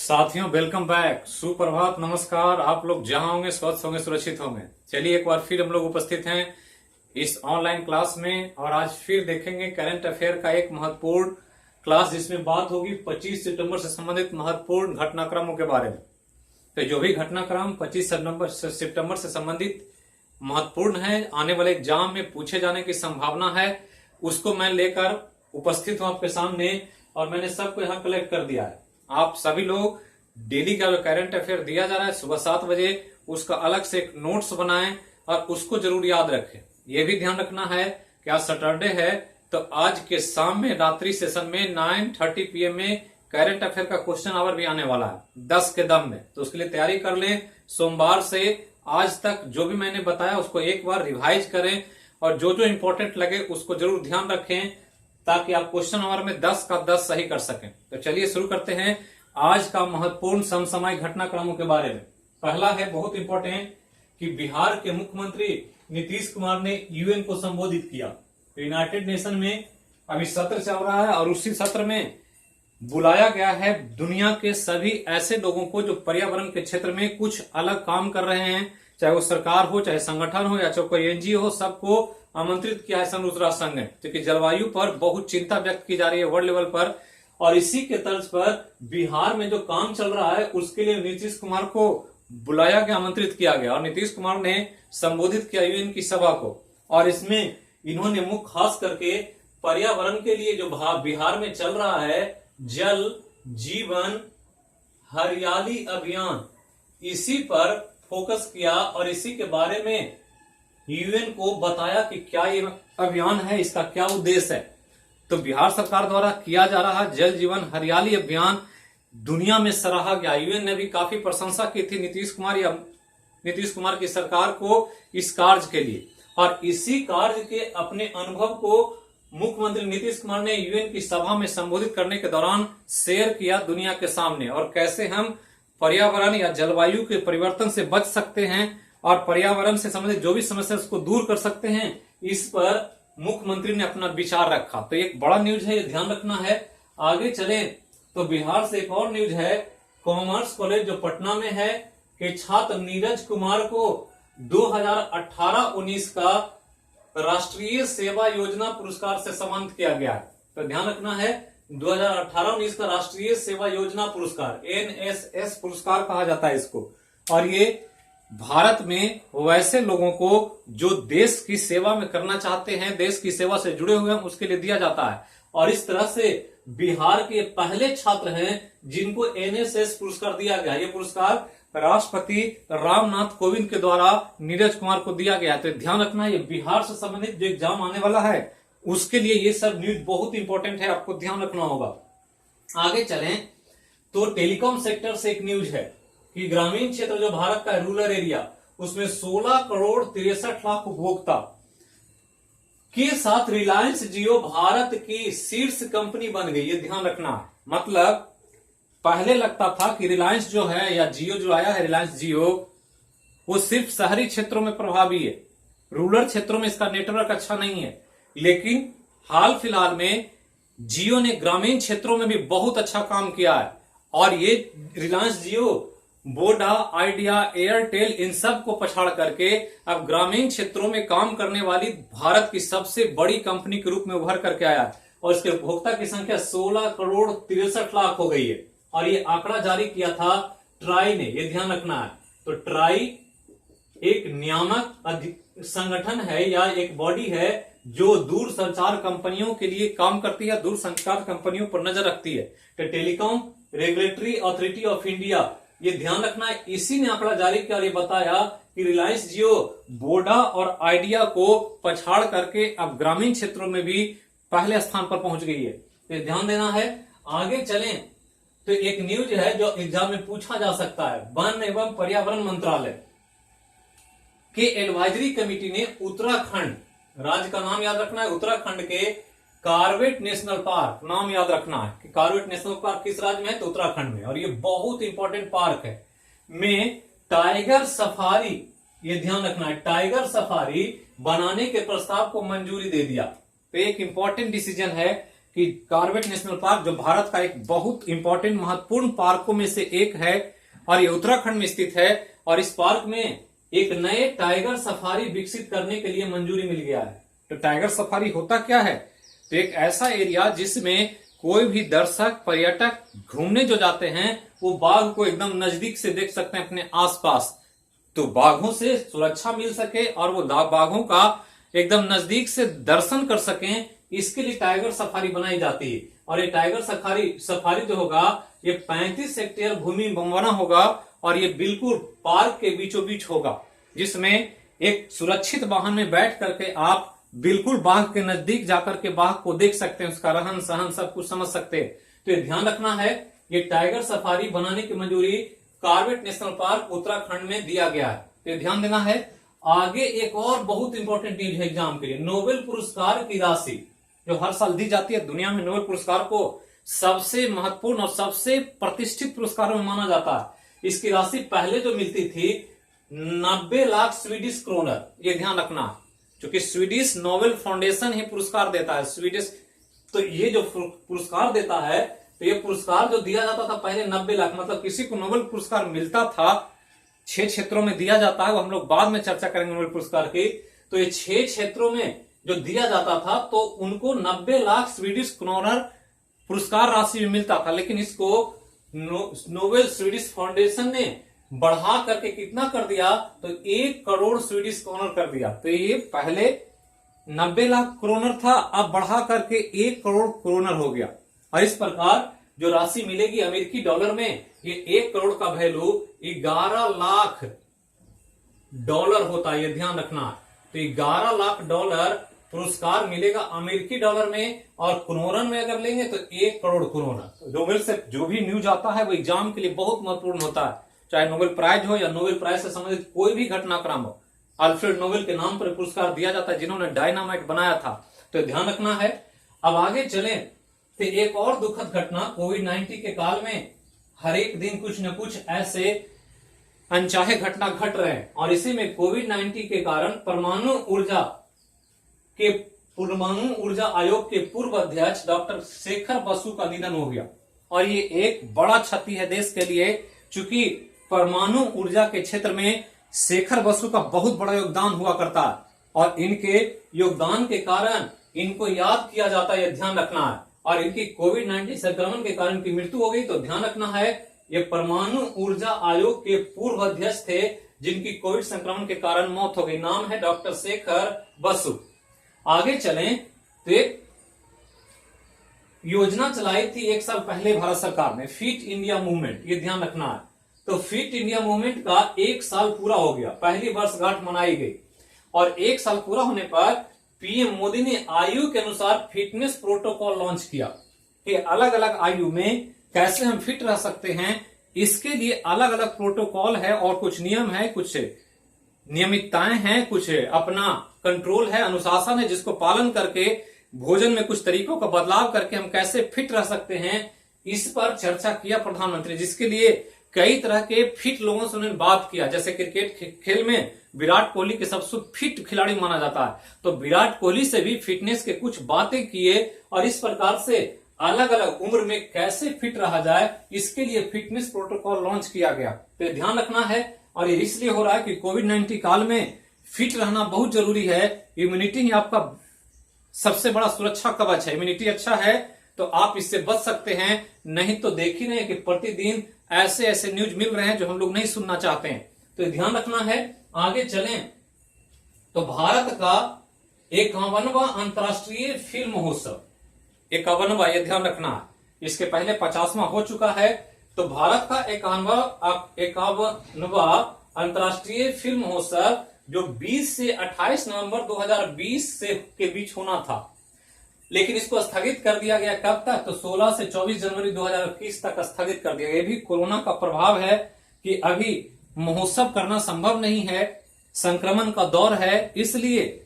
साथियों welcome back, सुप्रभात, नमस्कार। आप लोग जहां होंगे स्वस्थ होंगे, सुरक्षित होंगे। चलिए एक बार फिर हम लोग उपस्थित हैं इस ऑनलाइन क्लास में और आज फिर देखेंगे करंट अफेयर का एक महत्वपूर्ण क्लास जिसमें बात होगी 25 सितंबर से संबंधित महत्वपूर्ण घटनाक्रमों के बारे में। तो जो भी घटनाक्रम 25 सितंबर से संबंधित महत्वपूर्ण है, आने वाले एग्जाम में पूछे जाने की संभावना है, उसको मैं लेकर उपस्थित हूं आपके सामने और मैंने सबको यहाँ कलेक्ट कर दिया है। आप सभी लोग डेली का जो करंट अफेयर दिया जा रहा है सुबह 7 बजे, उसका अलग से एक नोट्स बनाएं और उसको जरूर याद रखें। यह भी ध्यान रखना है कि आज सैटरडे है, तो आज के शाम में रात्रि सेशन में 9:30 PM में करंट अफेयर का क्वेश्चन आवर भी आने वाला है 10 के दम में। तो उसके लिए तैयारी कर लें। सोमवार से आज तक जो भी मैंने बताया उसको एक बार रिवाइज करें और जो जो इंपॉर्टेंट लगे उसको जरूर ध्यान रखें ताकि आप क्वेश्चन आवर में 10 का 10 सही कर सकें। तो चलिए शुरू करते हैं आज का महत्वपूर्ण समसामयिक घटनाक्रमों के बारे में। पहला है बहुत इंपॉर्टेंट कि बिहार के मुख्यमंत्री नीतीश कुमार ने यूएन को संबोधित किया। यूनाइटेड नेशन में अभी सत्र चल रहा है और उसी सत्र में बुलाया गया है दुनिया के सभी ऐसे लोगों को जो पर्यावरण के क्षेत्र में कुछ अलग काम कर रहे हैं, चाहे वो सरकार हो, चाहे संगठन हो या चाहे कोई एनजीओ हो, सबको आमंत्रित किया है संयुक्त राष्ट्र संघ ने, क्योंकि जलवायु पर बहुत चिंता व्यक्त की जा रही है वर्ल्ड लेवल पर। और इसी के तर्ज पर बिहार में जो काम चल रहा है उसके लिए नीतीश कुमार को बुलाया गया, आमंत्रित किया गया और नीतीश कुमार ने संबोधित किया यूएन की सभा को। और इसमें इन्होंने मुख्य खास करके पर्यावरण के लिए जो बिहार में चल रहा है जल जीवन हरियाली अभियान, इसी पर फोकस किया और इसी के बारे में यूएन को बताया कि क्या ये अभियान है, इसका क्या उद्देश्य है। तो बिहार सरकार द्वारा किया जा रहा जल जीवन हरियाली अभियान दुनिया में सराहा गया। यूएन ने भी काफी प्रशंसा की थी नीतीश कुमार की सरकार को इस कार्य के लिए। और इसी कार्य के अपने अनुभव को मुख्यमंत्री नीतीश कुमार ने यूएन की सभा में संबोधित करने के दौरान शेयर किया दुनिया के सामने, और कैसे हम पर्यावरण या जलवायु के परिवर्तन से बच सकते हैं और पर्यावरण से संबंधित जो भी समस्या उसको दूर कर सकते हैं, इस पर मुख्यमंत्री ने अपना विचार रखा। तो एक बड़ा न्यूज है, ये ध्यान रखना है। आगे चले तो बिहार से एक और न्यूज है। कॉमर्स कॉलेज जो पटना में है के छात्र नीरज कुमार को 2018-19 का राष्ट्रीय सेवा योजना पुरस्कार से सम्मानित किया गया है। तो ध्यान रखना है 2018-19 का राष्ट्रीय सेवा योजना पुरस्कार, NSS पुरस्कार कहा जाता है इसको। और ये भारत में वैसे लोगों को जो देश की सेवा में करना चाहते हैं, देश की सेवा से जुड़े हुए हैं, उसके लिए दिया जाता है। और इस तरह से बिहार के पहले छात्र हैं जिनको NSS पुरस्कार दिया गया। ये पुरस्कार राष्ट्रपति रामनाथ कोविंद के द्वारा नीरज कुमार को दिया गया। तो ध्यान रखना, ये बिहार से संबंधित जो एग्जाम आने वाला है उसके लिए ये सब न्यूज बहुत इंपॉर्टेंट है, आपको ध्यान रखना होगा। आगे चलें तो टेलीकॉम सेक्टर से एक न्यूज है कि ग्रामीण क्षेत्र जो भारत का रूरल एरिया, उसमें 16 करोड़ 63 लाख उपभोक्ता के साथ रिलायंस जियो भारत की शीर्ष कंपनी बन गई। ये ध्यान रखना है। मतलब पहले लगता था कि रिलायंस जो है या जियो जो आया है रिलायंस जियो, वो सिर्फ शहरी क्षेत्रों में प्रभावी है, रूरल क्षेत्रों में इसका नेटवर्क अच्छा नहीं है। लेकिन हाल फिलहाल में जियो ने ग्रामीण क्षेत्रों में भी बहुत अच्छा काम किया है। और ये रिलायंस जियो वोडा, आइडिया, एयरटेल, इन सब को पछाड़ करके अब ग्रामीण क्षेत्रों में काम करने वाली भारत की सबसे बड़ी कंपनी के रूप में उभर करके आया और इसके उपभोक्ता की संख्या 16 करोड़ 63 लाख हो गई है। और ये आंकड़ा जारी किया था ट्राई ने, ये ध्यान रखना है। तो ट्राई एक नियामक संगठन है या एक बॉडी है जो दूर संचार कंपनियों के लिए काम करती है, दूर संचार कंपनियों पर नजर रखती है। तो telecom regulatory authority of India, ये ध्यान रखना है, इसी ने आंकड़ा जारी किया और ये बताया कि रिलायंस जियो वोडा और आइडिया को पछाड़ करके अब ग्रामीण क्षेत्रों में भी पहले स्थान पर पहुंच गई है। तो ध्यान देना है। आगे चलें तो एक न्यूज है जो एग्जाम में पूछा जा सकता है। वन एवं पर्यावरण मंत्रालय के एडवाइजरी कमेटी ने उत्तराखंड, राज्य का नाम याद रखना है, उत्तराखंड के कार्बेट नेशनल पार्क, नाम याद रखना है कि कार्बेट नेशनल पार्क किस राज्य में है, तो उत्तराखंड में। और ये बहुत इंपॉर्टेंट पार्क है, में टाइगर सफारी, ये ध्यान रखना है, टाइगर सफारी बनाने के प्रस्ताव को मंजूरी दे दिया। तो एक इंपॉर्टेंट डिसीजन है कि कॉर्बेट नेशनल पार्क जो भारत का एक बहुत इंपॉर्टेंट महत्वपूर्ण पार्कों में से एक है और ये उत्तराखंड में स्थित है और इस पार्क में एक नए टाइगर सफारी विकसित करने के लिए मंजूरी मिल गया है। तो टाइगर सफारी होता क्या है? तो एक ऐसा एरिया जिसमें कोई भी दर्शक पर्यटक घूमने जो जाते हैं वो बाघ को एकदम नजदीक से देख सकते हैं अपने आसपास, तो बाघों से सुरक्षा मिल सके और वो बाघों का एकदम नजदीक से दर्शन कर सकें, इसके लिए टाइगर सफारी बनाई जाती है। और ये टाइगर सफारी जो होगा ये 35 हेक्टेयर भूमि में बना होगा और ये बिल्कुल पार्क के बीचों बीच होगा, जिसमें एक सुरक्षित वाहन में बैठ करके आप बिल्कुल बाघ के नजदीक जाकर के बाघ को देख सकते हैं, उसका रहन सहन सब कुछ समझ सकते हैं। तो ये ध्यान रखना है, ये टाइगर सफारी बनाने की मंजूरी कॉर्बेट नेशनल पार्क उत्तराखंड में दिया गया है। तो ये ध्यान देना है। आगे एक और बहुत इंपॉर्टेंट न्यूज है एग्जाम के लिए, नोबेल पुरस्कार की राशि जो हर साल दी जाती है। दुनिया में नोबेल पुरस्कार को सबसे महत्वपूर्ण और सबसे प्रतिष्ठित पुरस्कारों में माना जाता है। इसकी राशि पहले जो मिलती थी 90 लाख स्वीडिश क्रोनर, ये ध्यान रखना, क्योंकि स्वीडिश नोबेल फाउंडेशन ही पुरस्कार देता है स्वीडिश। तो ये जो पुरस्कार देता है, तो ये पुरस्कार जो दिया जाता था पहले 90 लाख, मतलब किसी को नोबेल पुरस्कार मिलता था 6 क्षेत्रों में दिया जाता है, वो हम लोग बाद में चर्चा करेंगे नोबेल पुरस्कार की। तो ये 6 क्षेत्रों में जो दिया जाता था तो उनको 90 लाख स्वीडिश क्रोनर पुरस्कार राशि में मिलता था, लेकिन इसको नोबेल स्वीडिश फाउंडेशन ने बढ़ा करके कितना कर दिया, तो 1 करोड़ स्वीडिश क्रोनर कर दिया। तो ये पहले 90 लाख क्रोनर था, अब बढ़ा करके 1 करोड़ क्रोनर हो गया। और इस प्रकार जो राशि मिलेगी अमेरिकी डॉलर में, ये 1 करोड़ का वैल्यू 11 लाख डॉलर होता है, ये ध्यान रखना। तो 11 लाख डॉलर पुरस्कार मिलेगा अमेरिकी डॉलर में, और क्रोनर में अगर लेंगे तो 1 करोड़ क्रोनर। नोबेल से जो भी न्यूज आता है वो एग्जाम के लिए बहुत महत्वपूर्ण होता है, चाहे नोबेल प्राइज हो या नोबेल प्राइज से संबंधित कोई भी घटनाक्रम हो। अल्फ्रेड नोबेल के नाम पर पुरस्कार दिया जाता है जिन्होंने डायनामाइट बनाया था, तो ध्यान रखना है। अब आगे चलें तो एक और दुखद घटना, कोविड-19 के काल में हर एक दिन कुछ न कुछ ऐसे अनचाहे घटना घट रहे हैं, और इसी में कोविड-19 के कारण परमाणु ऊर्जा आयोग के पूर्व अध्यक्ष डॉक्टर शेखर बसु का निधन हो गया। और ये एक बड़ा क्षति है देश के लिए, चूंकि परमाणु ऊर्जा के क्षेत्र में शेखर बसु का बहुत बड़ा योगदान हुआ करता है, और इनके योगदान के कारण इनको याद किया जाता है, यह ध्यान रखना है। और इनकी कोविड-19 संक्रमण के कारण इनकी मृत्यु हो गई, तो ध्यान रखना है, ये परमाणु ऊर्जा आयोग के पूर्व अध्यक्ष थे जिनकी कोविड संक्रमण के कारण मौत हो गई। नाम है डॉक्टर शेखर बसु। आगे चलें तो एक योजना चलाई थी 1 साल पहले भारत सरकार ने, फिट इंडिया मूवमेंट, ये ध्यान रखना है। तो फिट इंडिया मूवमेंट का 1 साल पूरा हो गया, पहली वर्षगांठ मनाई गई, और 1 साल पूरा होने पर पीएम मोदी ने आयु के अनुसार फिटनेस प्रोटोकॉल लॉन्च किया कि अलग अलग आयु में कैसे हम फिट रह सकते हैं, इसके लिए अलग अलग प्रोटोकॉल है और कुछ नियम है, कुछ नियमितताएं हैं, कुछ अपना कंट्रोल है, अनुशासन है, जिसको पालन करके भोजन में कुछ तरीकों का बदलाव करके हम कैसे फिट रह सकते हैं, इस पर चर्चा किया प्रधानमंत्री, जिसके लिए कई तरह के फिट लोगों से उन्होंने बात किया। जैसे क्रिकेट खेल में विराट कोहली के सबसे फिट खिलाड़ी माना जाता है, तो विराट कोहली से भी फिटनेस के कुछ बातें किए, और इस प्रकार से अलग अलग उम्र में कैसे फिट रहा जाए, इसके लिए फिटनेस प्रोटोकॉल लॉन्च किया गया। तो ध्यान रखना है, और ये इसलिए हो रहा है कि कोविड-19 काल में फिट रहना बहुत जरूरी है। इम्यूनिटी ही आपका सबसे बड़ा सुरक्षा कवच है। इम्यूनिटी अच्छा है तो आप इससे बच सकते हैं, नहीं तो देख ही नहीं कि प्रतिदिन ऐसे ऐसे न्यूज मिल रहे हैं जो हम लोग नहीं सुनना चाहते हैं, तो ध्यान रखना है। आगे चलें तो भारत का 51वां अंतर्राष्ट्रीय फिल्म महोत्सव, 51वां, यह ध्यान रखना है, इसके पहले 50वां हो चुका है। तो भारत का 51वां अंतर्राष्ट्रीय फिल्म महोत्सव जो 20 से 28 नवंबर 2020 से के बीच होना था, लेकिन इसको स्थगित कर दिया गया। कब तक? तो 16 से 24 जनवरी 2021 तक स्थगित कर दिया गया। ये भी कोरोना का प्रभाव है कि अभी महोत्सव करना संभव नहीं है, संक्रमण का दौर है, इसलिए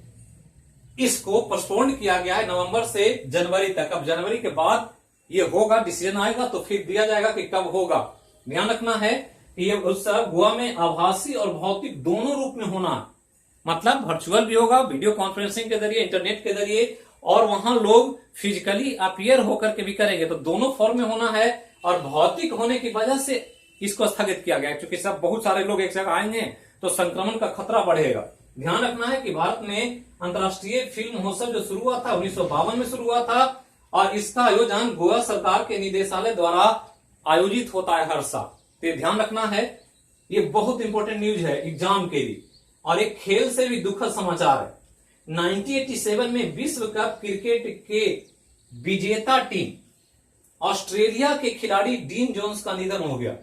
इसको पोस्टपोन किया गया है नवंबर से जनवरी तक। अब जनवरी के बाद ये होगा, डिसीजन आएगा तो फिर दिया जाएगा कि कब होगा। ध्यान रखना है कि ये उत्सव गोवा में आभासी और भौतिक दोनों रूप में होना, मतलब वर्चुअल भी होगा, वीडियो कॉन्फ्रेंसिंग के जरिए, इंटरनेट के जरिए, और वहां लोग फिजिकली अपीयर होकर के भी करेंगे, तो दोनों फॉर्म में होना है और भौतिक होने की वजह से इसको स्थगित किया गया, क्योंकि सब बहुत सारे लोग एक जगह आएंगे तो संक्रमण का खतरा बढ़ेगा। ध्यान रखना है कि भारत में अंतर्राष्ट्रीय फिल्म महोत्सव जो शुरू हुआ था 1952 में शुरू हुआ था और इसका आयोजन गोवा सरकार के निदेशालय द्वारा आयोजित होता है हर साल। तो ध्यान रखना है, ये बहुत इंपॉर्टेंट न्यूज है एग्जाम के लिए। और एक खेल से भी दुखद समाचार है, 1987 में विश्व कप क्रिकेट के विजेता टीम ऑस्ट्रेलिया के खिलाड़ी डीन जोन्स का निधन हो गया,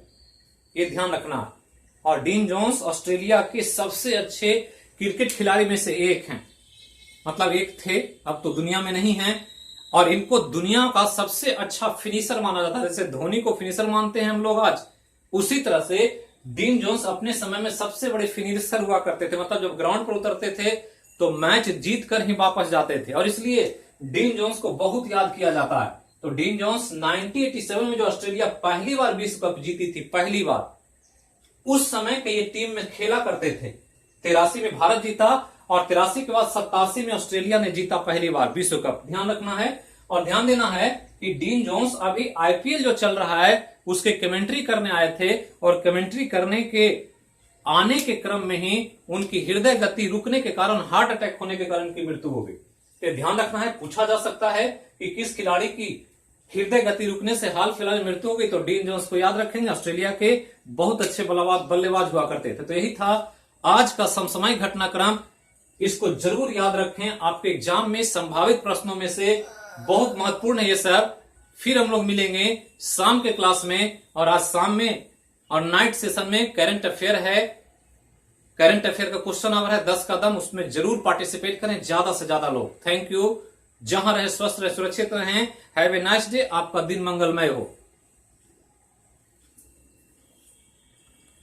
ये ध्यान रखना है। और डीन जोन्स ऑस्ट्रेलिया के सबसे अच्छे क्रिकेट खिलाड़ी में से एक हैं, मतलब एक थे, अब तो दुनिया में नहीं हैं। और इनको दुनिया का सबसे अच्छा फिनिशर माना जाता है, जैसे धोनी को फिनिशर मानते हैं हम लोग आज, उसी तरह से डीन जोन्स अपने समय में सबसे बड़े फिनिशर हुआ करते थे। मतलब जब ग्राउंड पर उतरते थे तो मैच जीत कर ही वापस जाते थे और इसलिए डीन जोन्स को बहुत याद किया जाता है। तो डीन जोन्स 1987 में जो ऑस्ट्रेलिया पहली बार विश्व कप जीती थी, पहली बार, उस समय के ये टीम में खेला करते थे। 83 में भारत जीता और 83 के बाद 87 में ऑस्ट्रेलिया ने जीता पहली बार विश्व कप। ध्यान रखना है और ध्यान देना है कि डीन जोन्स अभी आईपीएल जो चल रहा है उसके कमेंट्री करने आए थे और कमेंट्री करने के आने के क्रम में ही उनकी हृदय गति रुकने के कारण, हार्ट अटैक होने के कारण उनकी मृत्यु हो गई। तो ध्यान रखना है, पूछा जा सकता है कि किस खिलाड़ी की हृदय गति रुकने से हाल फिलहाल में मृत्यु हो गई, तो डीन जोन्स को याद रखेंगे। ऑस्ट्रेलिया के बहुत अच्छे बल्लेबाज हुआ करते थे। तो यही था आज का समसामयिक घटनाक्रम, इसको जरूर याद रखें, आपके एग्जाम में संभावित प्रश्नों में से बहुत महत्वपूर्ण है ये सर। फिर हम लोग मिलेंगे शाम के क्लास में, और आज शाम में और नाइट सेशन में करंट अफेयर है। करंट अफेयर का क्वेश्चन आवर है 10 कदम, उसमें जरूर पार्टिसिपेट करें ज्यादा से ज्यादा लोग। Thank you. जहां रहे स्वस्थ रहे, सुरक्षित रहें। हैव ए नाइस डे, आपका दिन मंगलमय हो।